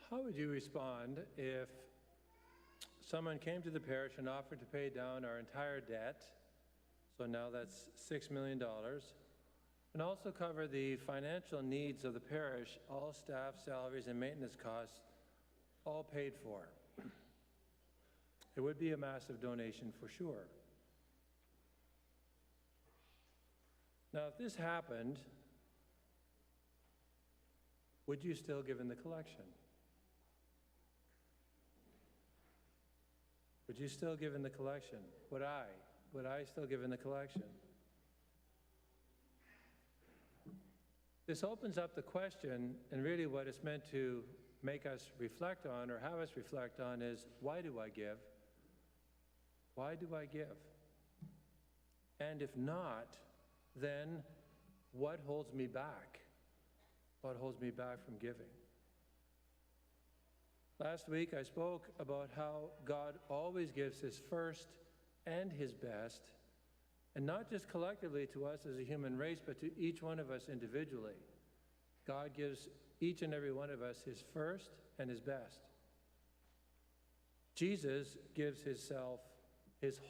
How would you respond if someone came to the parish and offered to pay down our entire debt, so now that's $6 million, and also cover the financial needs of the parish, all staff salaries and maintenance costs, all paid for? It would be a massive donation for sure. Now, if this happened, would you still give in the collection? Would you still give in the collection? Would I? Would I still give in the collection? This opens up the question, and really what it's meant to make us reflect on, or have us reflect on, is why do I give? Why do I give? And if not, then what holds me back? What holds me back from giving? Last week I spoke about how God always gives his first and his best, and not just collectively to us as a human race, but to each one of us individually. God gives each and every one of us his first and his best. Jesus gives his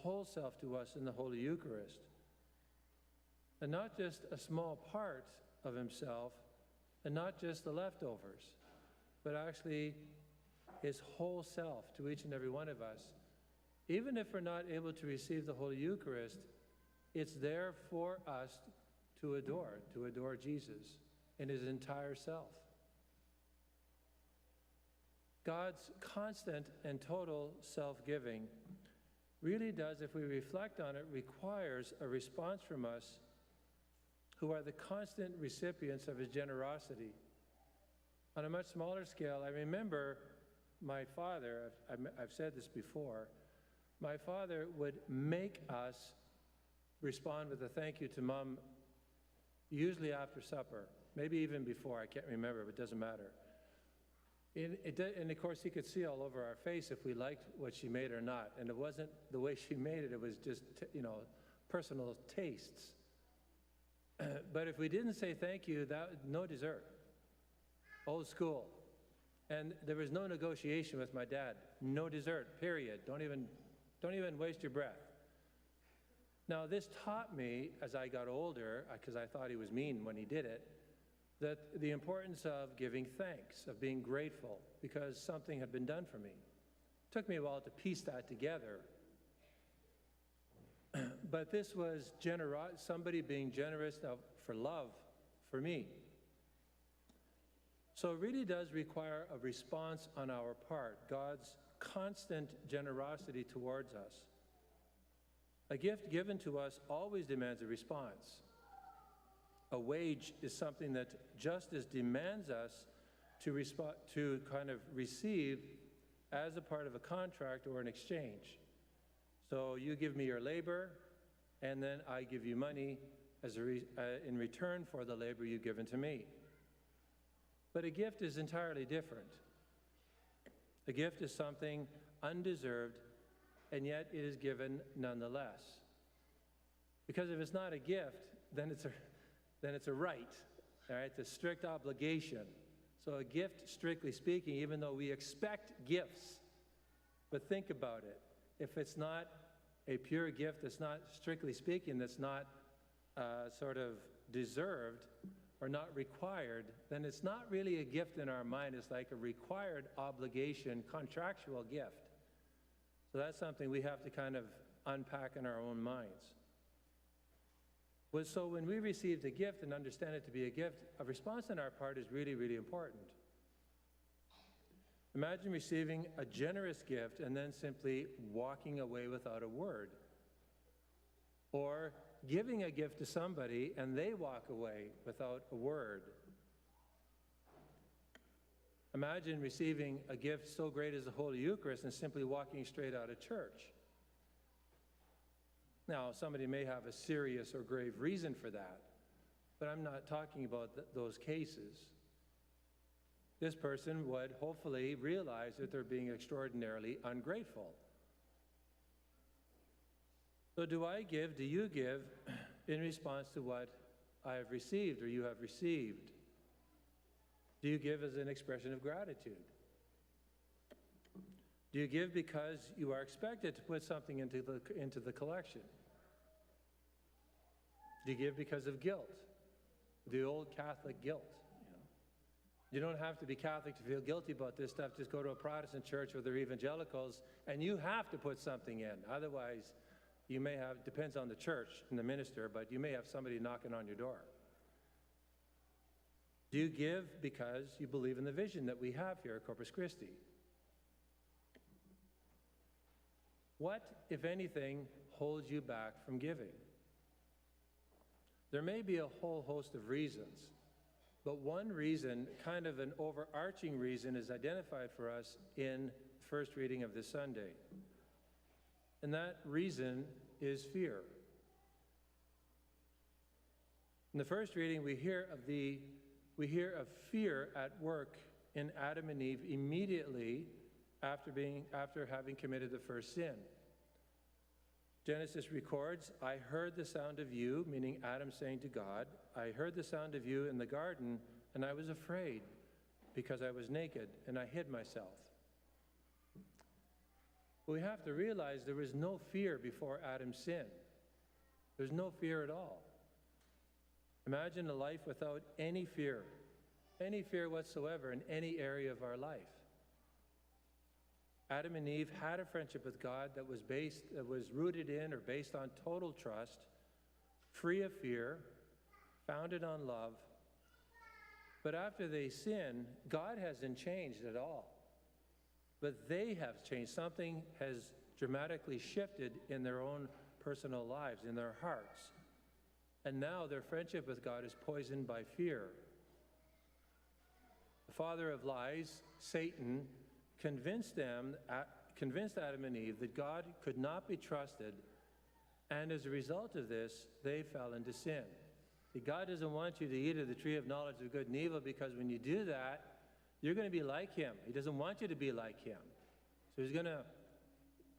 whole self to us in the Holy Eucharist. And not just a small part of himself, and not just the leftovers, but actually his whole self to each and every one of us. Even if we're not able to receive the Holy Eucharist, it's there for us to adore Jesus in his entire self. God's constant and total self-giving really does, if we reflect on it, requires a response from us who are the constant recipients of his generosity. On a much smaller scale, I remember my father, I've said this before, my father would make us respond with a thank you to Mom, usually after supper, maybe even before, I can't remember, but it doesn't matter. And of course, he could see all over our face if we liked what she made or not. And it wasn't the way she made it, it was just, personal tastes. But if we didn't say thank you, no dessert. Old school. And there was no negotiation with my dad. No dessert, period. Don't even waste your breath. Now, this taught me, as I got older, because I thought he was mean when he did it, that the importance of giving thanks, of being grateful, because something had been done for me. It took me a while to piece that together. But this was somebody being generous for love for me. So it really does require a response on our part, God's constant generosity towards us. A gift given to us always demands a response. A wage is something that justice demands us to kind of receive as a part of a contract or an exchange. So you give me your labor, and then I give you money in return for the labor you've given to me. But a gift is entirely different. A gift is something undeserved, and yet it is given nonetheless. Because if it's not a gift, then it's a right, all right? It's a strict obligation. So a gift, strictly speaking, even though we expect gifts, but think about it. If it's not a pure gift, that's not, strictly speaking, that's not sort of deserved, or not required, then it's not really a gift in our mind. It's like a required obligation, contractual gift. So that's something we have to kind of unpack in our own minds. So when we received a gift and understand it to be a gift, a response on our part is really, really important. Imagine receiving a generous gift and then simply walking away without a word. Or giving a gift to somebody and they walk away without a word. Imagine receiving a gift so great as the Holy Eucharist and simply walking straight out of church. Now, somebody may have a serious or grave reason for that, but I'm not talking about those cases. This person would hopefully realize that they're being extraordinarily ungrateful. So do you give in response to what I have received or you have received? Do you give as an expression of gratitude? Do you give because you are expected to put something into the collection? Do you give because of guilt? The old Catholic guilt. You don't have to be Catholic to feel guilty about this stuff. Just go to a Protestant church or they're evangelicals, and you have to put something in. Otherwise, you may have, depends on the church and the minister, but you may have somebody knocking on your door. Do you give because you believe in the vision that we have here at Corpus Christi? What, if anything, holds you back from giving? There may be a whole host of reasons, but one reason, kind of an overarching reason, is identified for us in the first reading of this Sunday. And that reason is fear. In the first reading, we hear of fear at work in Adam and Eve immediately after having committed the first sin. Genesis records, I heard the sound of you, meaning Adam saying to God, I heard the sound of you in the garden, and I was afraid because I was naked, and I hid myself. We have to realize there was no fear before Adam's sin. There's no fear at all. Imagine a life without any fear whatsoever in any area of our life. Adam and Eve had a friendship with God that was rooted in or based on total trust, free of fear, founded on love. But after they sin, God hasn't changed at all. But they have changed. Something has dramatically shifted in their own personal lives, in their hearts. And now their friendship with God is poisoned by fear. The father of lies, Satan, convinced Adam and Eve that God could not be trusted, and as a result of this, they fell into sin. See, God doesn't want you to eat of the tree of knowledge of good and evil, because when you do that, you're going to be like him. He doesn't want you to be like him. So he's going to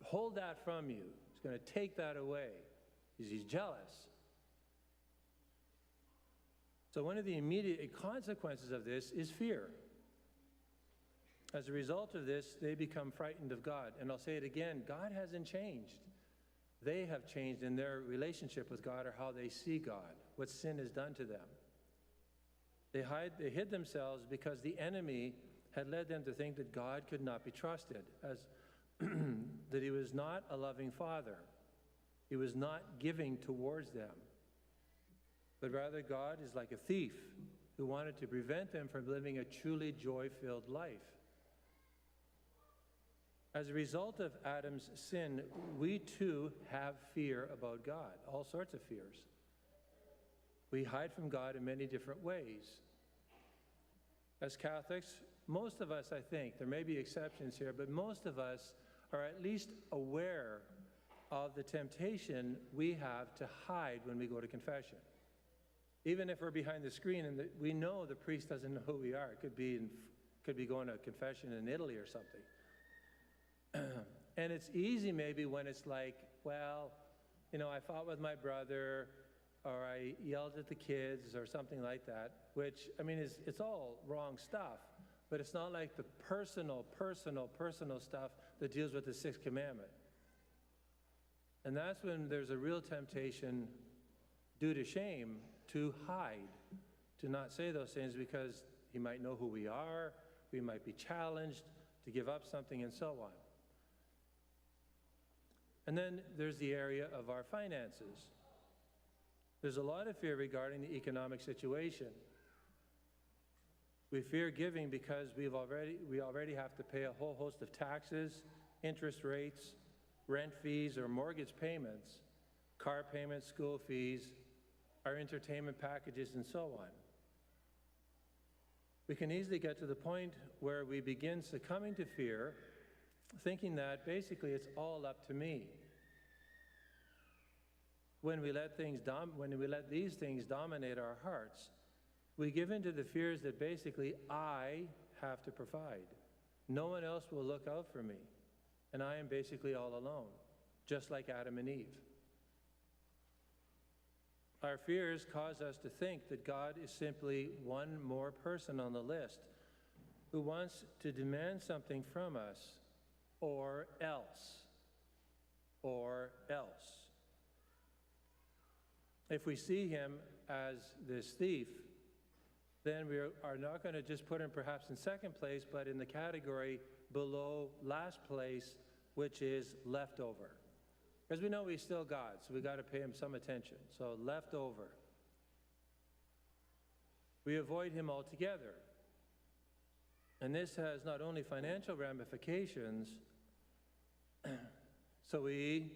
hold that from you. He's going to take that away because he's jealous. So one of the immediate consequences of this is fear. As a result of this, they become frightened of God. And I'll say it again, God hasn't changed. They have changed in their relationship with God or how they see God, what sin has done to them. They hid themselves because the enemy had led them to think that God could not be trusted, that he was not a loving father. He was not giving towards them. But rather, God is like a thief who wanted to prevent them from living a truly joy-filled life. As a result of Adam's sin, we too have fear about God, all sorts of fears. We hide from God in many different ways. As Catholics, most of us, I think, there may be exceptions here, but most of us are at least aware of the temptation we have to hide when we go to confession. Even if we're behind the screen and we know the priest doesn't know who we are. It could be going to confession in Italy or something. And it's easy maybe when it's like, well, I fought with my brother, or I yelled at the kids, or something like that, which, it's all wrong stuff. But it's not like the personal stuff that deals with the sixth commandment. And that's when there's a real temptation, due to shame, to hide, to not say those things, because he might know who we are, we might be challenged to give up something, and so on. And then there's the area of our finances. There's a lot of fear regarding the economic situation. We fear giving because we already have to pay a whole host of taxes, interest rates, rent fees or mortgage payments, car payments, school fees, our entertainment packages, and so on. We can easily get to the point where we begin succumbing to fear, thinking that basically it's all up to me. When we let these things dominate our hearts, we give in to the fears that basically I have to provide. No one else will look out for me, and I am basically all alone, just like Adam and Eve. Our fears cause us to think that God is simply one more person on the list who wants to demand something from us or else. Or else. If we see him as this thief, then we are not going to just put him perhaps in second place, but in the category below last place, which is leftover. Because we know he's still God, so we got to pay him some attention. So leftover. We avoid him altogether. And this has not only financial ramifications, so we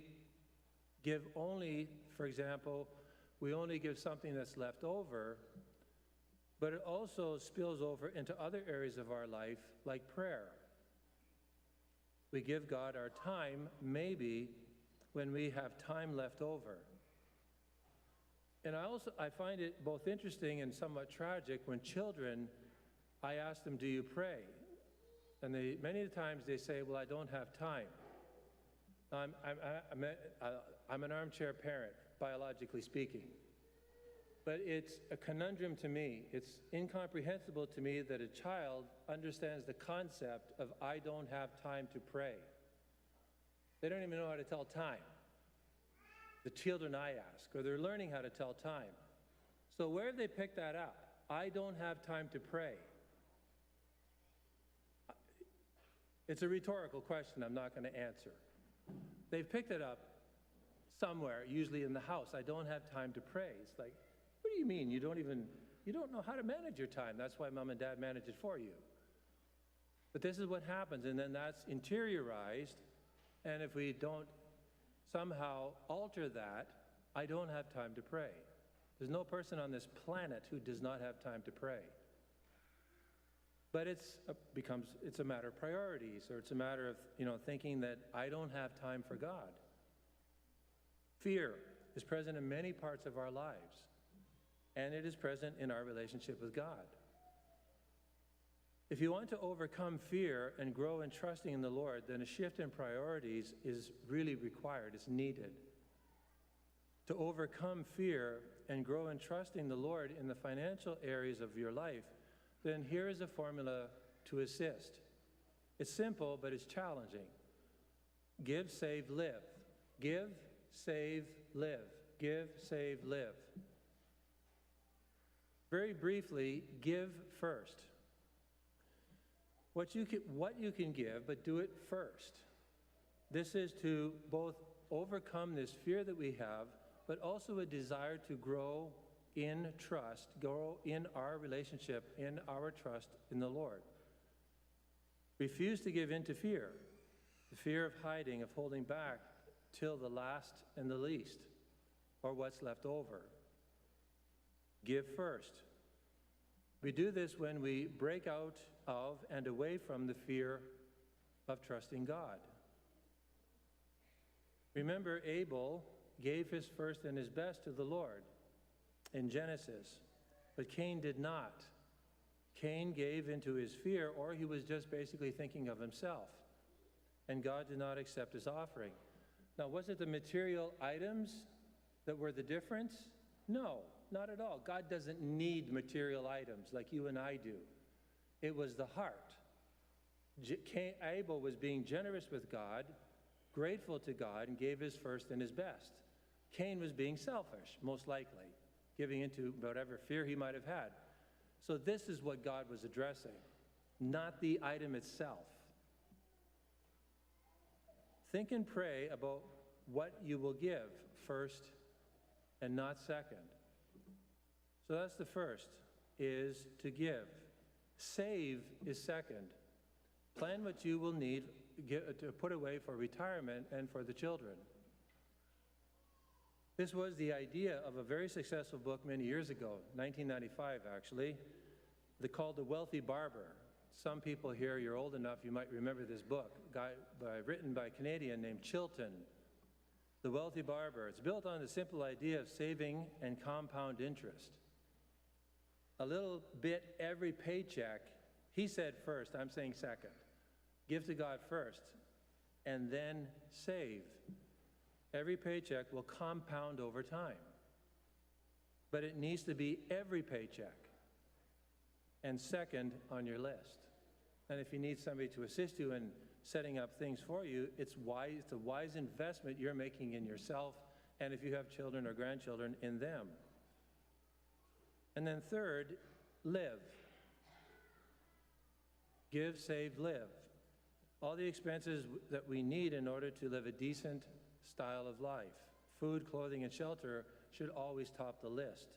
give only, for example, we only give something that's left over, but it also spills over into other areas of our life, like prayer. We give God our time, maybe, when we have time left over. And I find it both interesting and somewhat tragic when children, I ask them, do you pray? And many times they say, well, I don't have time. I'm an armchair parent, biologically speaking. But it's a conundrum to me. It's incomprehensible to me that a child understands the concept of I don't have time to pray. They don't even know how to tell time. The children I ask, or they're learning how to tell time. So where have they picked that up? I don't have time to pray. It's a rhetorical question I'm not going to answer. They've picked it up somewhere, usually in the house. I don't have time to pray. It's like, what do you mean? You don't know how to manage your time. That's why mom and dad manage it for you. But this is what happens, and then that's interiorized, and if we don't somehow alter that, I don't have time to pray. There's no person on this planet who does not have time to pray. But it's a matter of priorities, or it's a matter of, thinking that I don't have time for God. Fear is present in many parts of our lives, and it is present in our relationship with God. If you want to overcome fear and grow in trusting in the Lord, then a shift in priorities is really required. It's needed. To overcome fear and grow in trusting the Lord in the financial areas of your life, then here is a formula to assist. It's simple, but it's challenging. Give, save, live. Give, save, live. Give, save, live. Very briefly, give first. What you can give, but do it first. This is to both overcome this fear that we have, but also a desire to grow in trust, grow in our relationship, in our trust in the Lord. Refuse to give in to fear, the fear of hiding, of holding back till the last and the least, or what's left over. Give first. We do this when we break out of and away from the fear of trusting God. Remember, Abel gave his first and his best to the Lord in Genesis, but Cain did not. Cain gave into his fear, or he was just basically thinking of himself, and God did not accept his offering. Now, was it the material items that were the difference? No, not at all. God doesn't need material items like you and I do. It was the heart. Abel was being generous with God, grateful to God, and gave his first and his best. Cain was being selfish, most likely, giving into whatever fear he might have had. So this is what God was addressing, not the item itself. Think and pray about what you will give first and not second. So that's the first, is to give. Save is second. Plan what you will need to put away for retirement and for the children. This was the idea of a very successful book many years ago, 1995 actually, called The Wealthy Barber. Some people here, you're old enough, you might remember this book, written by a Canadian named Chilton. The Wealthy Barber. It's built on the simple idea of saving and compound interest. A little bit every paycheck, he said first, I'm saying second. Give to God first, and then save. Every paycheck will compound over time. But it needs to be every paycheck, and second on your list. And if you need somebody to assist you in setting up things for you. It's a wise investment you're making in yourself, and if you have children or grandchildren, in them. And then third, live. Give, save, live. All the expenses that we need in order to live a decent style of life. Food, clothing, and shelter should always top the list.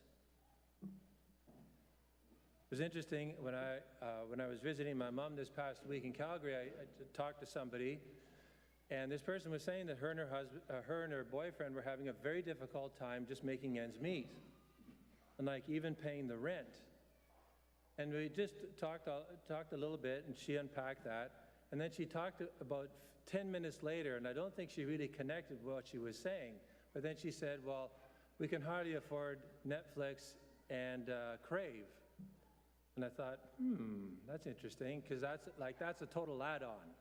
It was interesting, when I was visiting my mom this past week in Calgary, I talked to somebody, and this person was saying that her and her boyfriend were having a very difficult time just making ends meet, and like even paying the rent. And we just talked a little bit, and she unpacked that, and then she talked about 10 minutes later, and I don't think she really connected with what she was saying, but then she said, well, we can hardly afford Netflix and Crave. And I thought, that's interesting, because that's a total add-on.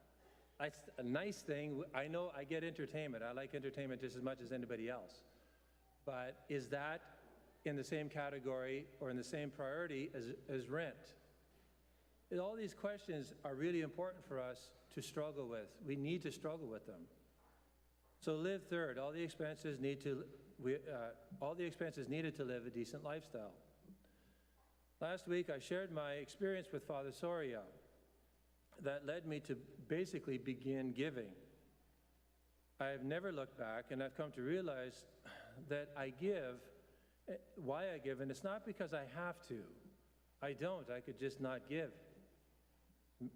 That's a nice thing. I know I get entertainment. I like entertainment just as much as anybody else. But is that in the same category or in the same priority as rent? And all these questions are really important for us to struggle with. We need to struggle with them. So live third. All the expenses needed to live a decent lifestyle. Last week, I shared my experience with Father Soria that led me to basically begin giving. I have never looked back, and I've come to realize that I give, why I give, and it's not because I have to. I don't. I could just not give.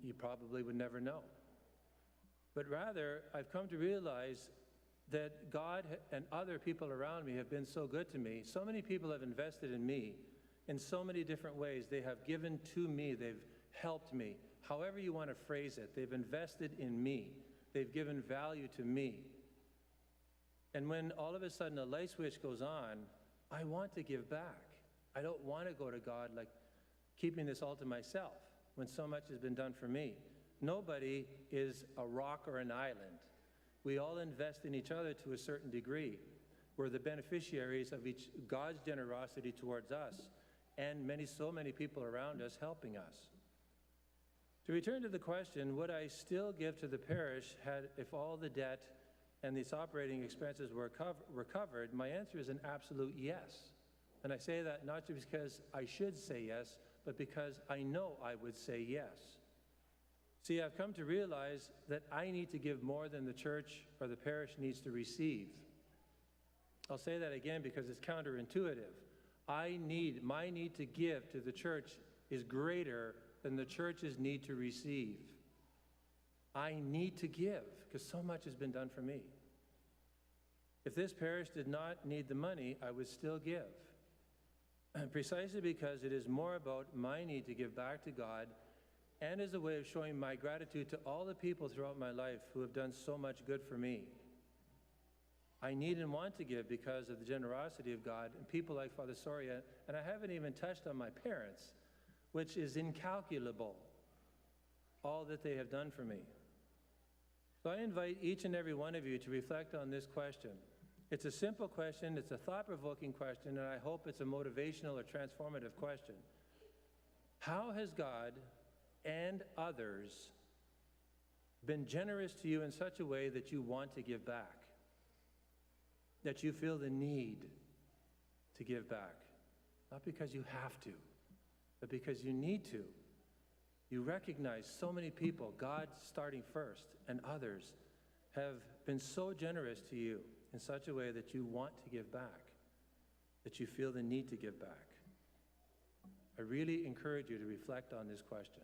You probably would never know. But rather, I've come to realize that God and other people around me have been so good to me. So many people have invested in me in so many different ways. They have given to me. They've helped me. However you want to phrase it, they've invested in me. They've given value to me. And when all of a sudden a light switch goes on, I want to give back. I don't want to go to God like keeping this all to myself when so much has been done for me. Nobody is a rock or an island. We all invest in each other to a certain degree. We're the beneficiaries of God's generosity towards us, and so many people around us helping us. To return to the question, would I still give to the parish if all the debt and these operating expenses were covered? My answer is an absolute yes. And I say that not just because I should say yes, but because I know I would say yes. See, I've come to realize that I need to give more than the church or the parish needs to receive. I'll say that again because it's counterintuitive. My need to give to the church is greater than the church's need to receive. I need to give because so much has been done for me. If this parish did not need the money, I would still give. Precisely because it is more about my need to give back to God and as a way of showing my gratitude to all the people throughout my life who have done so much good for me. I need and want to give because of the generosity of God and people like Father Soria, and I haven't even touched on my parents, which is incalculable, all that they have done for me. So I invite each and every one of you to reflect on this question. It's a simple question, it's a thought-provoking question, and I hope it's a motivational or transformative question. How has God and others been generous to you in such a way that you want to give back? That you feel the need to give back. Not because you have to, but because you need to. You recognize so many people, God starting first, and others have been so generous to you in such a way that you want to give back, that you feel the need to give back. I really encourage you to reflect on this question.